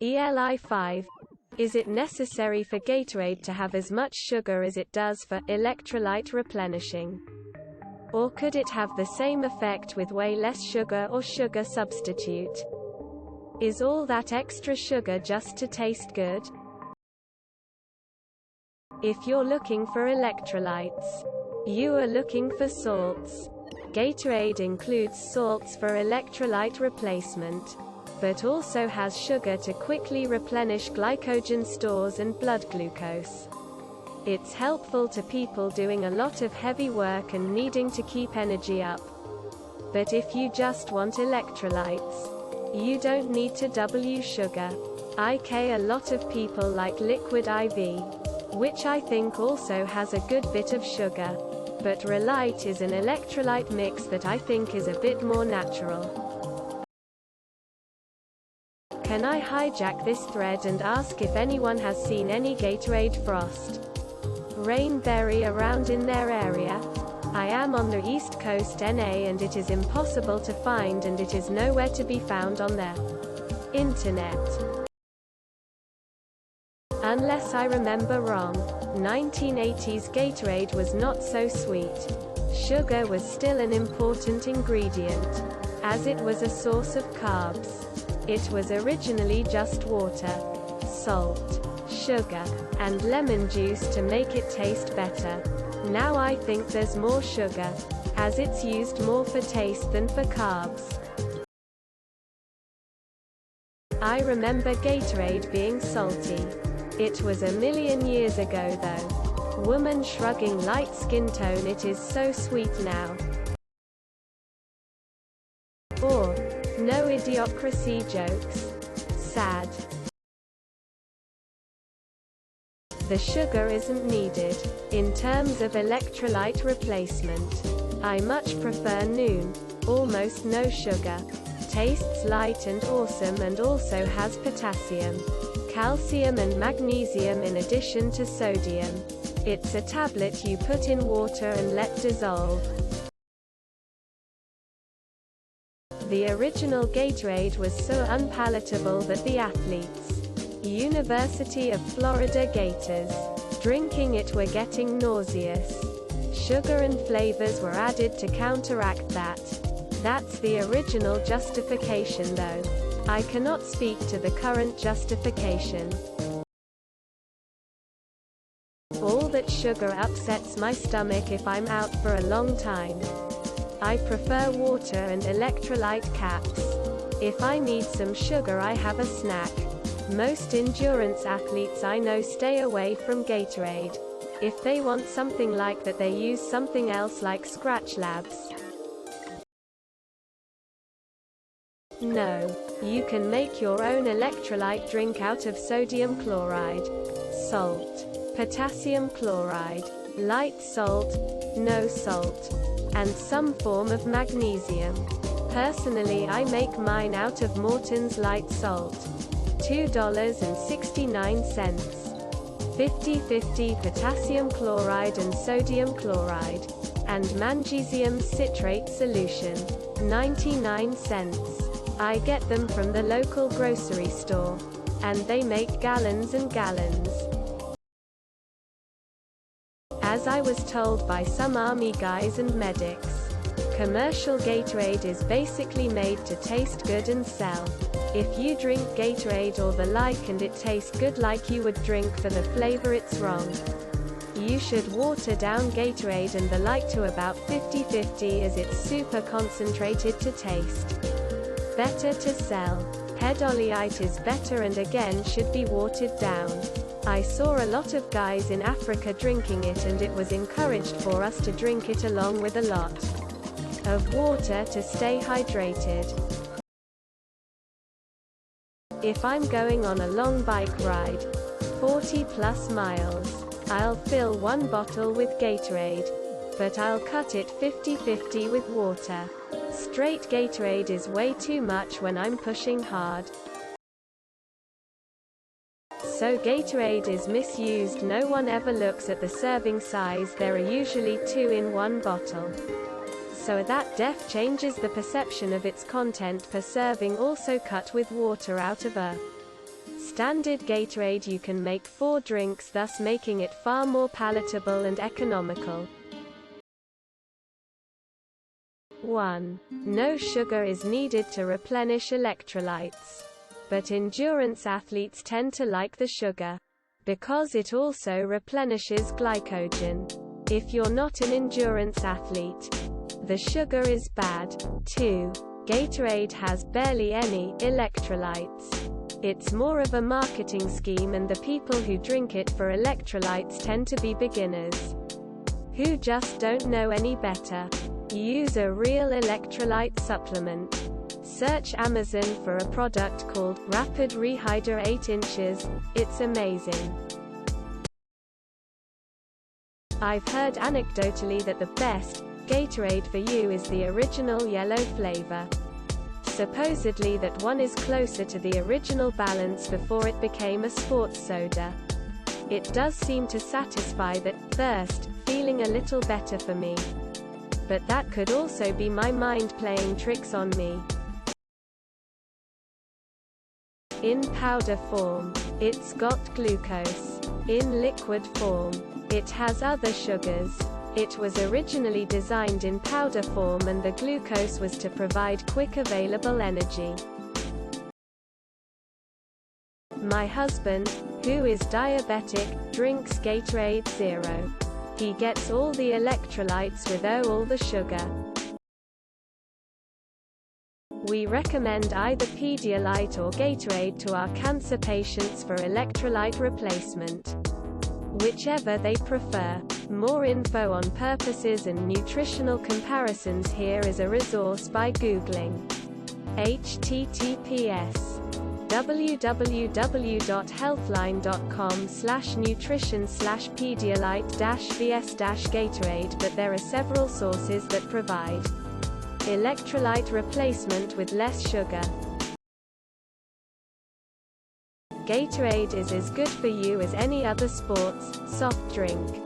ELI5. Is it necessary for Gatorade to have as much sugar as it does for electrolyte replenishing? Or could it have the same effect with way less sugar or sugar substitute? Is all that extra sugar just to taste good? If you're looking for electrolytes, you are looking for salts. Gatorade includes salts for electrolyte replacement, but also has sugar to quickly replenish glycogen stores and blood glucose. It's helpful to people doing a lot of heavy work and needing to keep energy up. But if you just want electrolytes, you don't need to double sugar. A lot of people like liquid IV, which I think also has a good bit of sugar. But Relight is an electrolyte mix that I think is a bit more natural. Can I hijack this thread and ask if anyone has seen any Gatorade Frost Rainberry around in their area? I am on the East Coast NA and it is impossible to find, and it is nowhere to be found on the internet. Unless I remember wrong, 1980s Gatorade was not so sweet. Sugar was still an important ingredient, as it was a source of carbs. It was originally just water, salt, sugar, and lemon juice to make it taste better. Now I think there's more sugar, as it's used more for taste than for carbs. I remember Gatorade being salty. It was a million years ago though. Woman shrugging, light skin tone, it is so sweet now. Or, no idiocracy jokes. Sad. The sugar isn't needed. In terms of electrolyte replacement, I much prefer Noon, almost no sugar. Tastes light and awesome, and also has potassium, calcium and magnesium in addition to sodium. It's a tablet you put in water and let dissolve. The original Gatorade was so unpalatable that the athletes, University of Florida Gators, drinking it were getting nauseous. Sugar and flavors were added to counteract that. That's the original justification though. I cannot speak to the current justification. All that sugar upsets my stomach if I'm out for a long time. I prefer water and electrolyte caps. If I need some sugar, I have a snack. Most endurance athletes I know stay away from Gatorade. If they want something like that, they use something else like Scratch Labs. No, you can make your own electrolyte drink out of sodium chloride, salt, potassium chloride, light salt, no salt, and some form of magnesium. Personally, I make mine out of Morton's light salt. $2.69. 50/50 potassium chloride and sodium chloride. And magnesium citrate solution. 99 cents. I get them from the local grocery store. And they make gallons and gallons. As I was told by some army guys and medics, commercial Gatorade is basically made to taste good and sell. If you drink Gatorade or the like and it tastes good like you would drink for the flavor, it's wrong. You should water down Gatorade and the like to about 50/50, as it's super concentrated to taste better to sell. Electrolyte is better and again should be watered down. I saw a lot of guys in Africa drinking it, and it was encouraged for us to drink it along with a lot of water to stay hydrated. If I'm going on a long bike ride, 40+ miles, I'll fill one bottle with Gatorade, but I'll cut it 50/50 with water. Straight Gatorade is way too much when I'm pushing hard. So Gatorade is misused. No one ever looks at the serving size. There are usually 2 in one bottle. So that def changes the perception of its content per serving, also cut with water out of a Standard Gatorade. You can make 4 drinks, thus making it far more palatable and economical. 1. No sugar is needed to replenish electrolytes. But endurance athletes tend to like the sugar, because it also replenishes glycogen. If you're not an endurance athlete, the sugar is bad. 2. Gatorade has barely any electrolytes. It's more of a marketing scheme, and the people who drink it for electrolytes tend to be beginners who just don't know any better. Use a real electrolyte supplement. Search Amazon for a product called Rapid Rehyder 8 inches. It's amazing. I've heard anecdotally that the best Gatorade for you is the original yellow flavor. Supposedly that one is closer to the original balance before it became a sports soda. It does seem to satisfy that thirst feeling a little better for me. But that could also be my mind playing tricks on me. In powder form, it's got glucose. In liquid form, it has other sugars. It was originally designed in powder form, and the glucose was to provide quick available energy. My husband, who is diabetic, drinks Gatorade Zero. He gets all the electrolytes without all the sugar. We recommend either Pedialyte or Gatorade to our cancer patients for electrolyte replacement, whichever they prefer. More info on purposes and nutritional comparisons. Here is a resource by Googling https://www.healthline.com/nutrition/Pedialyte-vs-Gatorade, but there are several sources that provide electrolyte replacement with less sugar. Gatorade is as good for you as any other sports soft drink.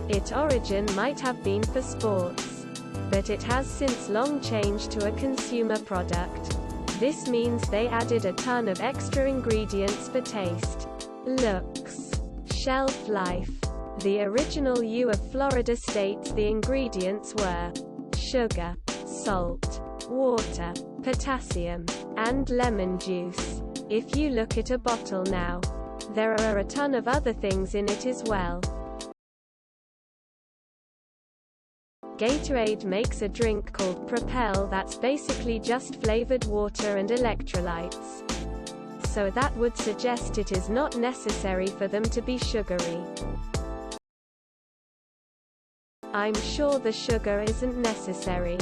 Its origin might have been for sports, but it has since long changed to a consumer product. This means they added a ton of extra ingredients for taste, looks, shelf life. The original U of Florida states the ingredients were sugar, salt, water, potassium, and lemon juice. If you look at a bottle now, there are a ton of other things in it as well. Gatorade makes a drink called Propel that's basically just flavored water and electrolytes. So that would suggest it is not necessary for them to be sugary. I'm sure the sugar isn't necessary,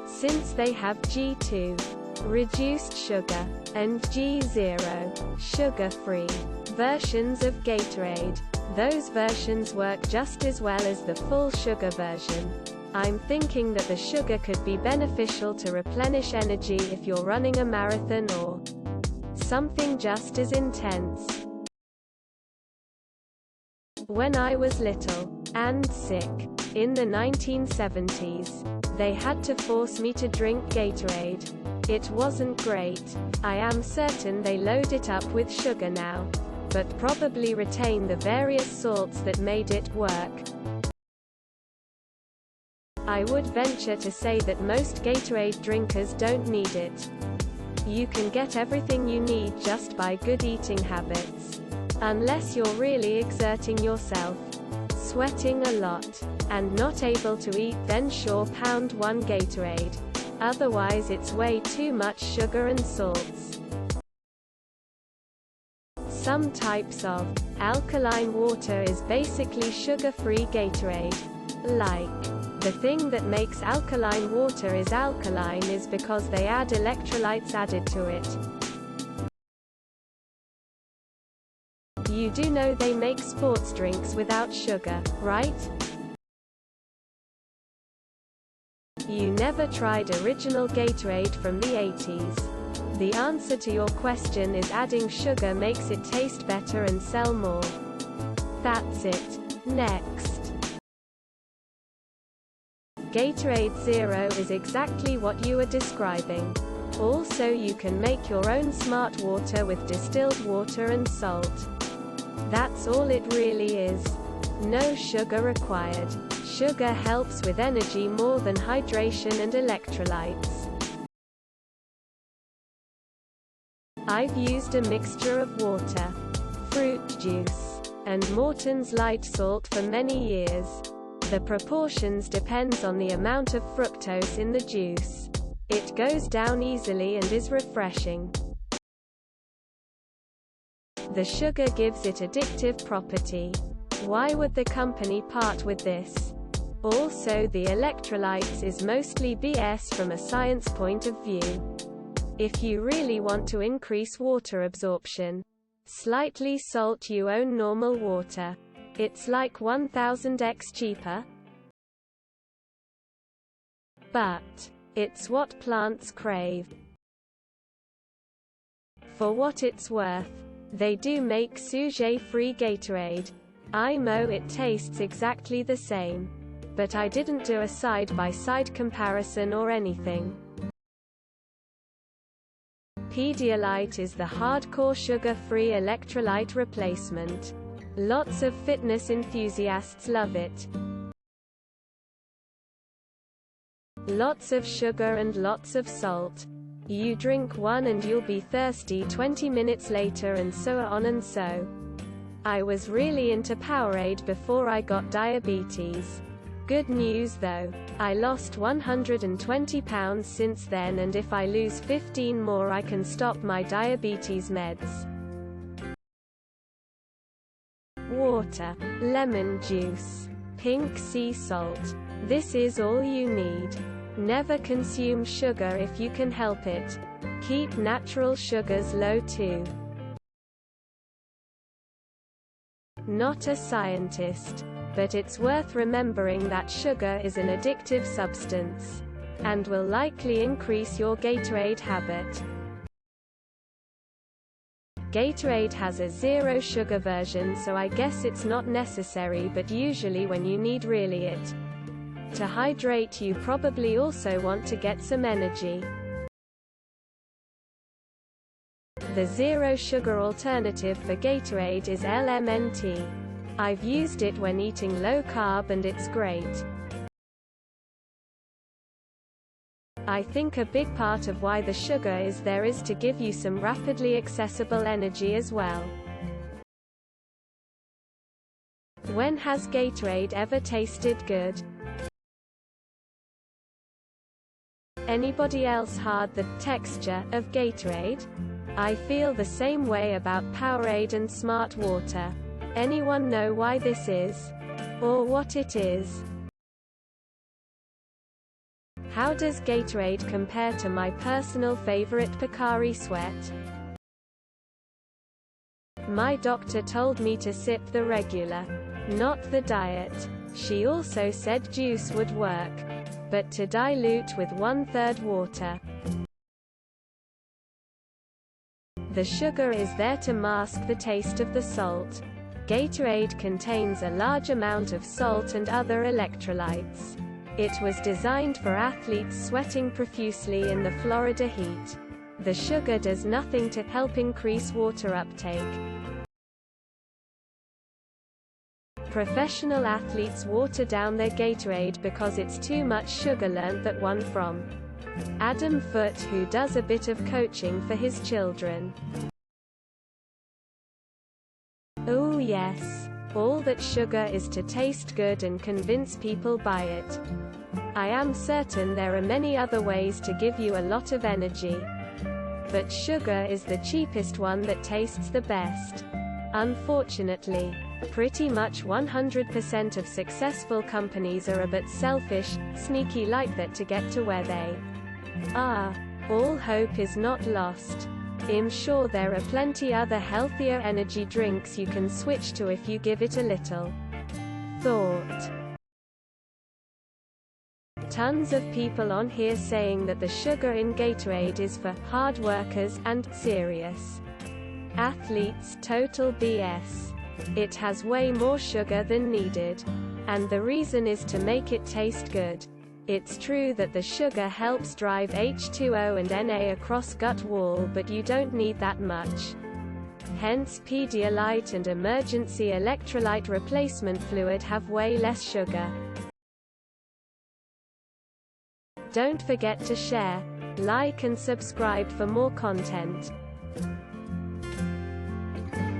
since they have G2, reduced sugar, and G0, sugar-free, versions of Gatorade. Those versions work just as well as the full sugar version. I'm thinking that the sugar could be beneficial to replenish energy if you're running a marathon or something just as intense. When I was little and sick in the 1970s, they had to force me to drink Gatorade. It wasn't great. I am certain they load it up with sugar now, but probably retain the various salts that made it work. I would venture to say that most Gatorade drinkers don't need it. You can get everything you need just by good eating habits. Unless you're really exerting yourself, sweating a lot, and not able to eat, then sure, pound one Gatorade. Otherwise it's way too much sugar and salts. Some types of alkaline water is basically sugar-free Gatorade. Like, the thing that makes alkaline water is alkaline is because they add electrolytes added to it. You do know they make sports drinks without sugar, right? You never tried original Gatorade from the 80s. The answer to your question is adding sugar makes it taste better and sell more. That's it. Next. Gatorade Zero is exactly what you are describing. Also, you can make your own smart water with distilled water and salt. That's all it really is. No sugar required. Sugar helps with energy more than hydration and electrolytes. I've used a mixture of water, fruit juice, and Morton's light salt for many years. The proportions depends on the amount of fructose in the juice. It goes down easily and is refreshing. The sugar gives it addictive property. Why would the company part with this? Also, the electrolytes is mostly BS from a science point of view. If you really want to increase water absorption, slightly salt your own normal water. It's like 1000x cheaper. But it's what plants crave. For what it's worth, they do make sugar-free Gatorade. It tastes exactly the same. But I didn't do a side-by-side comparison or anything. Pedialyte is the hardcore sugar-free electrolyte replacement. Lots of fitness enthusiasts love it. Lots of sugar and lots of salt. You drink one and you'll be thirsty 20 minutes later, and so on and so. I was really into Powerade before I got diabetes. Good news though, I lost 120 pounds since then, and if I lose 15 more I can stop my diabetes meds. Water, lemon juice, pink sea salt. This is all you need. Never consume sugar if you can help it. Keep natural sugars low too. Not a scientist, but it's worth remembering that sugar is an addictive substance, and will likely increase your Gatorade habit. Gatorade has a zero sugar version, so I guess it's not necessary, but usually when you need really it to hydrate, you probably also want to get some energy. The zero sugar alternative for Gatorade is LMNT. I've used it when eating low carb and it's great. I think a big part of why the sugar is there is to give you some rapidly accessible energy as well. When has Gatorade ever tasted good? Anybody else hard the texture of Gatorade? I feel the same way about Powerade and Smart Water. Anyone know why this is? Or what it is? How does Gatorade compare to my personal favorite Pocari Sweat? My doctor told me to sip the regular, not the diet. She also said juice would work, but to dilute with 1/3 water. The sugar is there to mask the taste of the salt. Gatorade contains a large amount of salt and other electrolytes. It was designed for athletes sweating profusely in the Florida heat. The sugar does nothing to help increase water uptake. Professional athletes water down their Gatorade because it's too much sugar. Learned that one from Adam Foote, who does a bit of coaching for his children. Oh yes, all that sugar is to taste good and convince people buy it. I am certain there are many other ways to give you a lot of energy, but sugar is the cheapest one that tastes the best. Unfortunately, pretty much 100% of successful companies are a bit selfish, sneaky like that to get to where they are. All hope is not lost. I'm sure there are plenty other healthier energy drinks you can switch to if you give it a little thought. Tons of people on here saying that the sugar in Gatorade is for hard workers and serious athletes. Total BS. It has way more sugar than needed. And the reason is to make it taste good. It's true that the sugar helps drive H2O and Na across gut wall, but you don't need that much. Hence Pedialyte and emergency electrolyte replacement fluid have way less sugar. Don't forget to share, like and subscribe for more content.